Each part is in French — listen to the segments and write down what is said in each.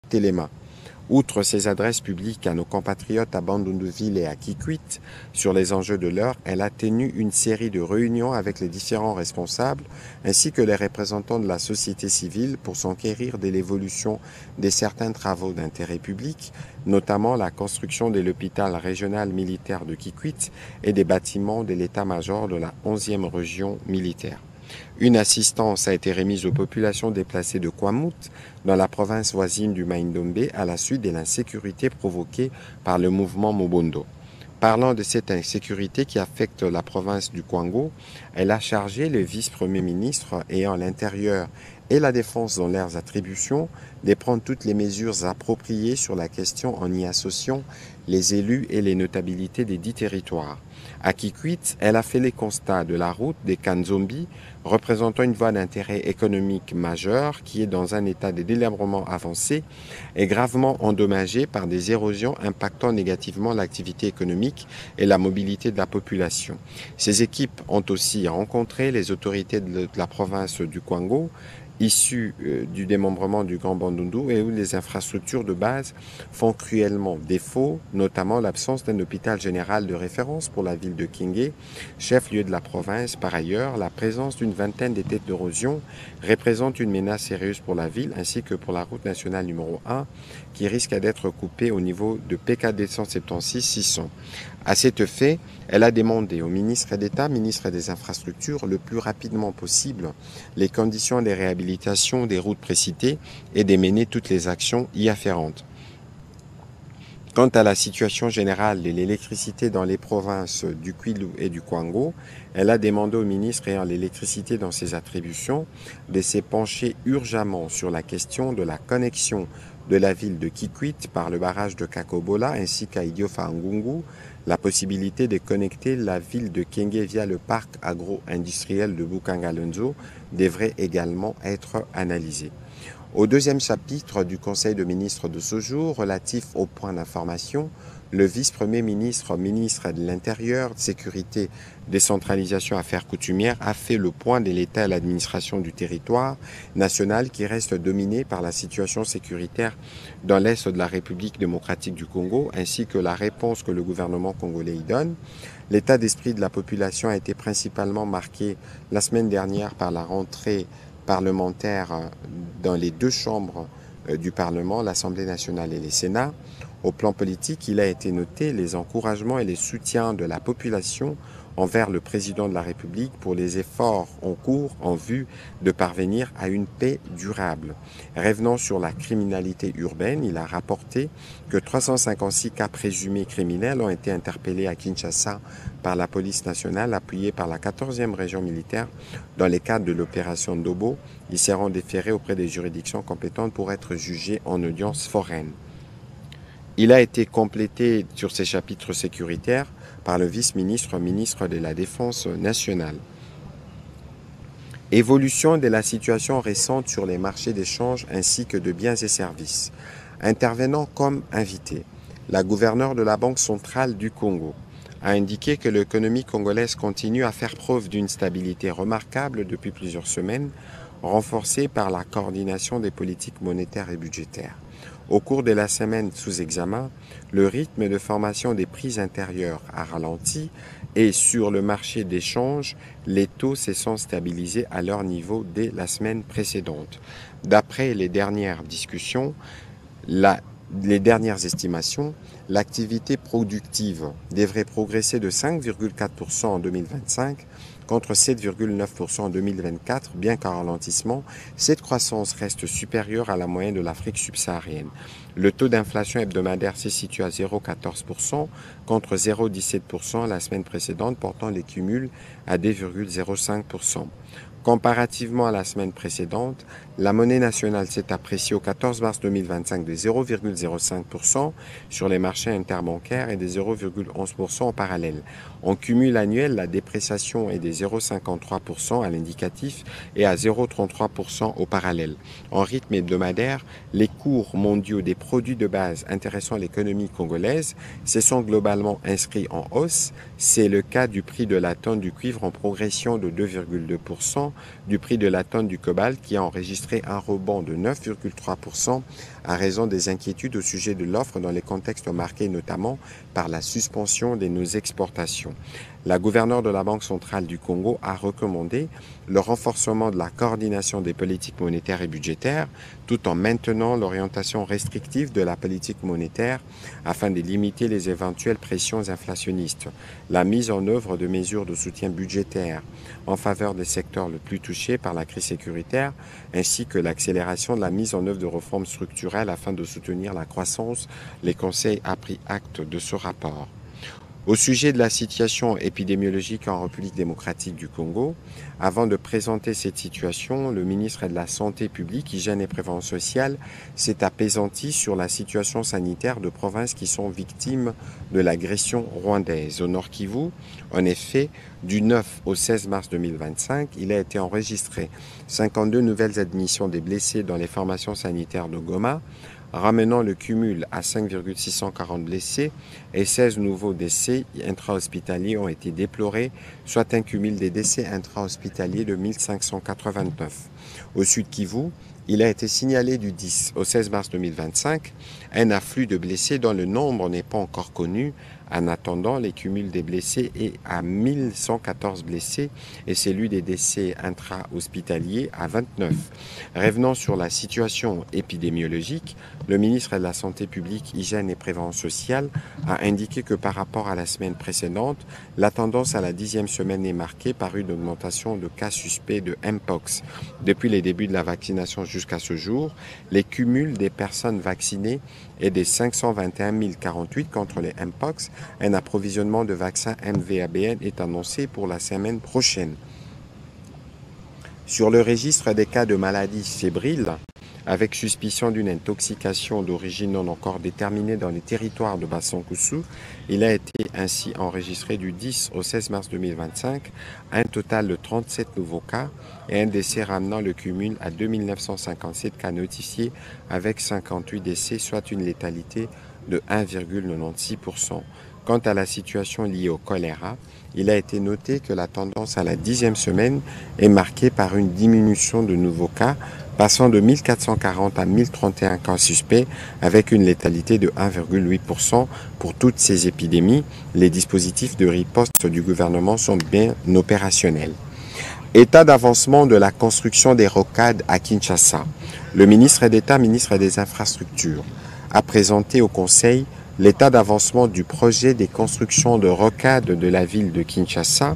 Téléma. Outre ses adresses publiques à nos compatriotes à Bandundu-Ville et à Kikwit sur les enjeux de l'heure, elle a tenu une série de réunions avec les différents responsables ainsi que les représentants de la société civile pour s'enquérir de l'évolution de certains travaux d'intérêt public, notamment la construction de l'hôpital régional militaire de Kikwit et des bâtiments de l'état-major de la 11e région militaire. Une assistance a été remise aux populations déplacées de Kwamut, dans la province voisine du Maïndombe, à la suite de l'insécurité provoquée par le mouvement Mobondo. Parlant de cette insécurité qui affecte la province du Kwango, elle a chargé le vice-premier ministre ayant l'intérieur et la défense dans leurs attributions de prendre toutes les mesures appropriées sur la question en y associant les élus et les notabilités des dix territoires. À Kikwit, elle a fait les constats de la route des Kanzombi, représentant une voie d'intérêt économique majeur qui est dans un état de délabrement avancé et gravement endommagée par des érosions impactant négativement l'activité économique et la mobilité de la population. Ces équipes ont aussi rencontré les autorités de la province du Kwango, issus du démembrement du Grand Bandundu et où les infrastructures de base font cruellement défaut, notamment l'absence d'un hôpital général de référence pour la ville de Kingé, chef-lieu de la province. Par ailleurs, la présence d'une vingtaine de têtes d'érosion représente une menace sérieuse pour la ville ainsi que pour la route nationale numéro 1 qui risque d'être coupée au niveau de PKD 176-600. À cet effet, elle a demandé au ministre d'État, ministre des Infrastructures, le plus rapidement possible les conditions de réhabilitation des routes précitées et de mener toutes les actions y afférentes. Quant à la situation générale de l'électricité dans les provinces du Kwilu et du Kwango, elle a demandé au ministre ayant l'électricité dans ses attributions de se pencher urgemment sur la question de la connexion de la ville de Kikwit par le barrage de Kakobola ainsi qu'à Idiofa-Ngungu, la possibilité de connecter la ville de Kenge via le parc agro-industriel de Bukangalonzo devrait également être analysée. Au deuxième chapitre du Conseil de ministres de ce jour, relatif au point d'information, le vice-premier ministre, ministre de l'Intérieur, de Sécurité, Décentralisation, Affaires coutumières, a fait le point de l'état et l'administration du territoire national qui reste dominé par la situation sécuritaire dans l'est de la République démocratique du Congo, ainsi que la réponse que le gouvernement congolais y donne. L'état d'esprit de la population a été principalement marqué la semaine dernière par la rentrée parlementaire dans les deux chambres du Parlement, l'Assemblée nationale et le Sénat. Au plan politique, il a été noté les encouragements et les soutiens de la population envers le président de la République pour les efforts en cours en vue de parvenir à une paix durable. Revenant sur la criminalité urbaine, il a rapporté que 356 cas présumés criminels ont été interpellés à Kinshasa par la police nationale appuyée par la 14e région militaire dans le cadre de l'opération Ndobo. Ils seront déférés auprès des juridictions compétentes pour être jugés en audience foraine. Il a été complété sur ces chapitres sécuritaires par le vice-ministre, ministre de la Défense nationale. Évolution de la situation récente sur les marchés d'échange ainsi que de biens et services. Intervenant comme invité, la gouverneure de la Banque centrale du Congo a indiqué que l'économie congolaise continue à faire preuve d'une stabilité remarquable depuis plusieurs semaines, renforcée par la coordination des politiques monétaires et budgétaires. Au cours de la semaine sous examen, le rythme de formation des prix intérieurs a ralenti et sur le marché d'échange, les taux se sont stabilisés à leur niveau dès la semaine précédente. D'après les dernières discussions, les dernières estimations, l'activité productive devrait progresser de 5,4% en 2025 contre 7,9% en 2024, bien qu'en ralentissement, cette croissance reste supérieure à la moyenne de l'Afrique subsaharienne. Le taux d'inflation hebdomadaire se situe à 0,14% contre 0,17% la semaine précédente, portant les cumuls à 2,05%. Comparativement à la semaine précédente, la monnaie nationale s'est appréciée au 14 mars 2025 de 0,05% sur les marchés interbancaires et de 0,11% en parallèle. En cumul annuel, la dépréciation est de 0,53% à l'indicatif et à 0,33% au parallèle. En rythme hebdomadaire, les cours mondiaux des produits de base intéressant l'économie congolaise se sont globalement inscrits en hausse. C'est le cas du prix de la tonne du cuivre en progression de 2,2%, du prix de la tonne du cobalt qui a enregistré un rebond de 9,3% à raison des inquiétudes au sujet de l'offre dans les contextes marqués notamment par la suspension de nos exportations. La gouverneure de la Banque centrale du Congo a recommandé le renforcement de la coordination des politiques monétaires et budgétaires tout en maintenant l'orientation restrictive de la politique monétaire afin de limiter les éventuelles pressions inflationnistes, la mise en œuvre de mesures de soutien budgétaire en faveur des secteurs les plus touchés par la crise sécuritaire, ainsi que l'accélération de la mise en œuvre de réformes structurelles afin de soutenir la croissance. Les conseils a pris acte de ce rapport. Au sujet de la situation épidémiologique en République démocratique du Congo, avant de présenter cette situation, le ministre de la Santé publique, Hygiène et Prévention sociale s'est apaisanti sur la situation sanitaire de provinces qui sont victimes de l'agression rwandaise. Au Nord Kivu, en effet, du 9 au 16 mars 2025, il a été enregistré 52 nouvelles admissions des blessés dans les formations sanitaires de Goma, ramenant le cumul à 5,640 blessés et 16 nouveaux décès intra-hospitaliers ont été déplorés, soit un cumul des décès intra-hospitaliers de 1589. Au Sud Kivu, il a été signalé du 10 au 16 mars 2025 un afflux de blessés dont le nombre n'est pas encore connu. En attendant, les cumuls des blessés est à 1114 blessés et celui des décès intra-hospitaliers à 29. Revenant sur la situation épidémiologique, le ministre de la Santé publique, Hygiène et Prévention sociale a indiqué que par rapport à la semaine précédente, la tendance à la 10e semaine est marquée par une augmentation de cas suspects de Mpox. Depuis les débuts de la vaccination jusqu'à ce jour, les cumuls des personnes vaccinées est de 521 048 contre les Mpox. Un approvisionnement de vaccins MVABN est annoncé pour la semaine prochaine. Sur le registre des cas de maladies fébriles, avec suspicion d'une intoxication d'origine non encore déterminée dans les territoires de Bassonkousou, il a été ainsi enregistré du 10 au 16 mars 2025 un total de 37 nouveaux cas et un décès ramenant le cumul à 2957 cas notifiés avec 58 décès, soit une létalité de 1,96%. Quant à la situation liée au choléra, il a été noté que la tendance à la 10e semaine est marquée par une diminution de nouveaux cas, passant de 1440 à 1031 cas suspects, avec une létalité de 1,8%. Pour toutes ces épidémies, les dispositifs de riposte du gouvernement sont bien opérationnels. État d'avancement de la construction des rocades à Kinshasa. Le ministre d'État, ministre des Infrastructures, a présenté au Conseil l'état d'avancement du projet des constructions de rocades de la ville de Kinshasa.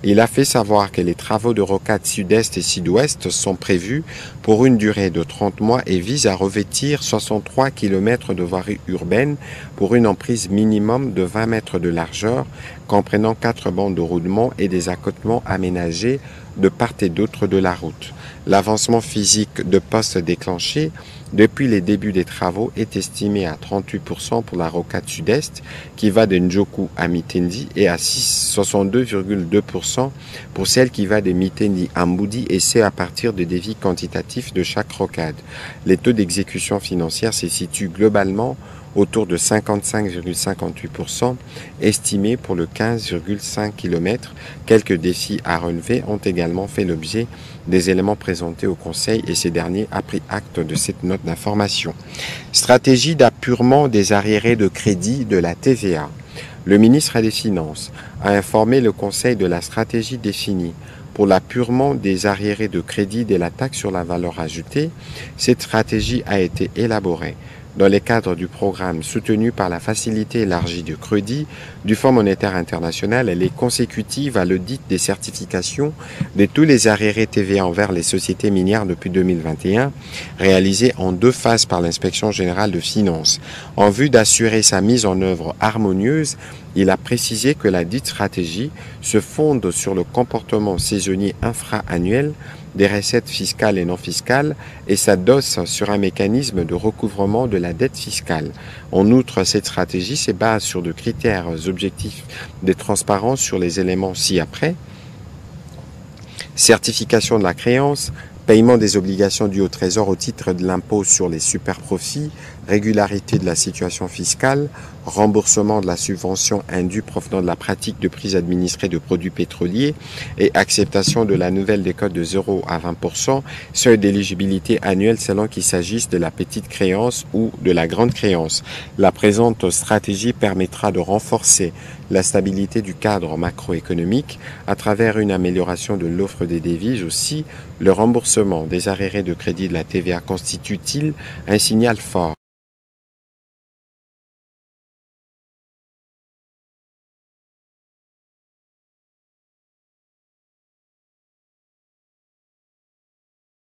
Il a fait savoir que les travaux de rocade sud-est et sud-ouest sont prévus pour une durée de 30 mois et visent à revêtir 63 km de voirie urbaine pour une emprise minimum de 20 mètres de largeur, comprenant 4 bandes de roulement et des accotements aménagés de part et d'autre de la route. L'avancement physique de postes déclenchés depuis les débuts des travaux est estimé à 38% pour la rocade sud-est qui va de Njoku à Mitendi et à 62,2% pour celle qui va de Mitendi à Mboudi, et c'est à partir de dévis quantitatifs de chaque rocade. Les taux d'exécution financière se situent globalement autour de 55,58%, estimés pour le 15,5 km. Quelques défis à relever ont également fait l'objet des éléments présentés au Conseil et ces derniers a pris acte de cette note d'information. Stratégie d'appurement des arriérés de crédit de la TVA. Le ministre des Finances a informé le Conseil de la stratégie définie pour l'appurement des arriérés de crédit de la taxe sur la valeur ajoutée. Cette stratégie a été élaborée dans le cadre du programme soutenu par la Facilité élargie de crédit du Fonds monétaire international. Elle est consécutive à l'audit des certifications de tous les arriérés TVA envers les sociétés minières depuis 2021, réalisé en 2 phases par l'Inspection générale de finances. En vue d'assurer sa mise en œuvre harmonieuse, il a précisé que la dite stratégie se fonde sur le comportement saisonnier infra-annuel des recettes fiscales et non fiscales et s'adosse sur un mécanisme de recouvrement de la dette fiscale. En outre, cette stratégie se base sur de critères objectifs de transparence sur les éléments ci-après: certification de la créance, paiement des obligations dues au Trésor au titre de l'impôt sur les superprofits, régularité de la situation fiscale, remboursement de la subvention indue provenant de la pratique de prise administrée de produits pétroliers et acceptation de la nouvelle décote de 0 à 20%, seuil d'éligibilité annuel selon qu'il s'agisse de la petite créance ou de la grande créance. La présente stratégie permettra de renforcer la stabilité du cadre macroéconomique à travers une amélioration de l'offre des devises. Aussi, le remboursement des arriérés de crédit de la TVA constitue-t-il un signal fort